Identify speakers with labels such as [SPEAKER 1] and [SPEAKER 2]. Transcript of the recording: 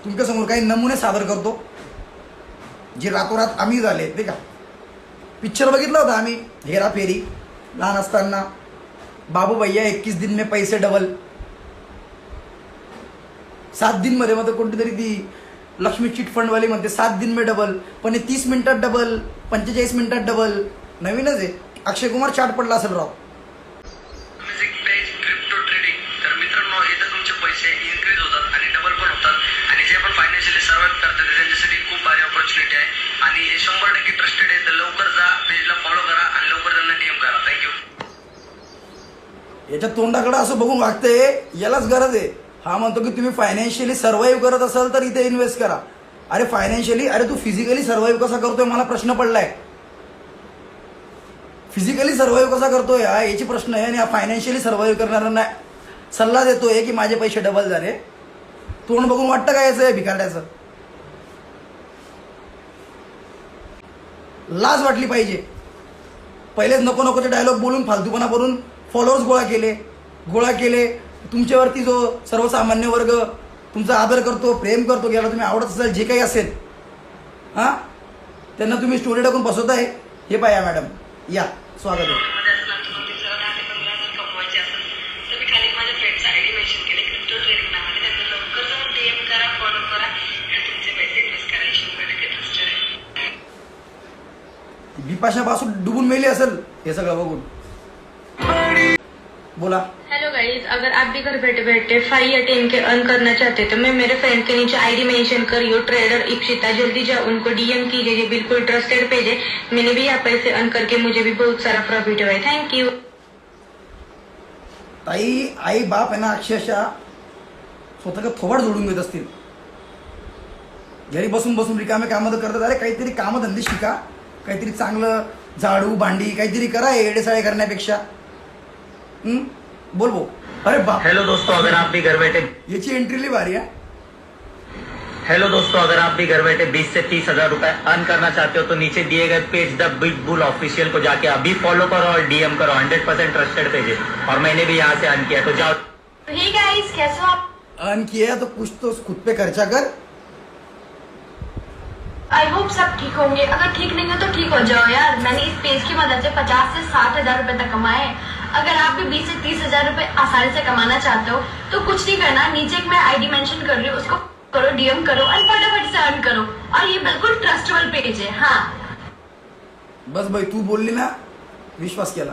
[SPEAKER 1] तुमच्यासमोर काही नमुने सादर करतो जे रातोरात आम्ही झाले ते का. पिक्चर बघितला होता आम्ही हेराफेरी लहान असताना. बाबू भैया 21 दिन में पैसे डबल. 7 दिन मध्ये मग कोणती तरी ती लक्ष्मी चिट फंड वाली म्हणते 7 दिन में डबल, पण 30 मिनिटात डबल, 45 मिनिटात डबल. नवीनच आहे. अक्षय कुमार चाट पडला असेल राव.
[SPEAKER 2] क्रिप्टो ट्रेडिंग तर मित्रांनो इथं तुमचे पैसे इन्क्रीज होतात आणि डबल पण होतात आणि जे पण फायनान्शियली सर्वाइव्ह करतात त्यांच्यासाठी खूप भारी ऑपॉर्च्युनिटी आहे आणि हे 100% ट्रस्टेड आहे. तर लवकर जा, पेजला फॉलो करा आणि लवकर त्यांना डीएम करा. थँक्यू.
[SPEAKER 1] याच्या तोंडाकडे असं बघून वाटतंय यालाच गरज आहे. हा म्हणतो की तुम्ही फायनान्शियली सर्व्हाइव्ह करत असाल तर इथे इन्व्हेस्ट करा. अरे फायनान्शियली, अरे तू फिजिकली सर्व्हाइव्ह कसा करतोय मला प्रश्न पडलाय. फिजिकली सर्व्हाइव्ह कसा करतोय हा याची प्रश्न आहे आणि हा फायनान्शियली सर्व्हाइव्ह करणाऱ्यांना सल्ला देतोय की माझे पैसे डबल झाले. तोंड बघून वाटतं काय याचं भिकारड्याचं. लाज वाटली पाहिजे. पहिलेच नको नकोचे डायलॉग बोलून फालतूपणा बोलून फॉलोअर्स गोळा केले. तुमच्यावरती जो सर्वसामान्य वर्ग तुमचा आदर करतो, प्रेम करतो, याला तुम्ही आवडत असाल जे काही असेल हां त्यांना तुम्ही स्टोरी टाकून बसवताय. हे पाया मॅडम या स्वागत आहे. बिपाशा पासून डुबून मेली असेल हे सगळं बघून. बोला.
[SPEAKER 3] हेलो गाइस, अगर आप भी घर बैठे बैठे 5 या 10 के अर्न करना चाहते तो मैं मेरे फ्रेंड के नीचे आईडी मेंशन करियो ट्रेडर इप्सिता. जल्दी जाओ उनको डीएम कीजिए. ये बिल्कुल ट्रस्टेड पेज है. मैंने भी यहाँ पैसे अर्न करके मुझे भी बहुत सारा प्रॉफिट हुआ है. Thank you.
[SPEAKER 1] ताई आई बाप आहे ना अक्षरशः स्वतः थोबाड जोडून घेत असतील. घरी बसून बसून रिकामे कामं करतात. अरे काहीतरी कामधंदे शिका, काहीतरी चांगलं झाडू भांडी काहीतरी करा येडेसाळे करण्यापेक्षा. बोल बो. अरे बाप.
[SPEAKER 4] हेलो दोस्तों, अगर आप भी घर बैठे
[SPEAKER 1] याची एंट्री लई भारी आहे.
[SPEAKER 4] हेलो दोस्तों, अगर आप भी घर बैठे 20 से 30 हजार रुपए अर्न करना चाहते हो तो नीचे दिए गए page the big boule official को जाके अभी फॉलो करो और डीएम करो. 100% ट्रस्टेड पेज है और मैंने भी यहाँ से अर्न किया. तो जाओ.
[SPEAKER 3] हे गाइस, कैसे हो आप?
[SPEAKER 1] अर्न किया तो कुछ तो खुद पे खर्चा कर.
[SPEAKER 3] आई होप सब ठीक होंगे. अगर ठीक नहीं है तो ठीक हो जाओ यार. मैंने इस पेज की मदद से 50 से 60 हजार रुपए तक कमाए. अगर आप भी 20 से 30 हजार रुपए आसानी से कमाना चाहते हो तो कुछ नहीं करना. नीचे एक मैं आईडी मेंशन कर रही हूँ, उसको करो, डीएम करो और फटाफट से अर्न करो. और ये बिल्कुल ट्रस्टेबल पेज है. हाँ
[SPEAKER 1] बस भाई तू बोलली ना विश्वास केला.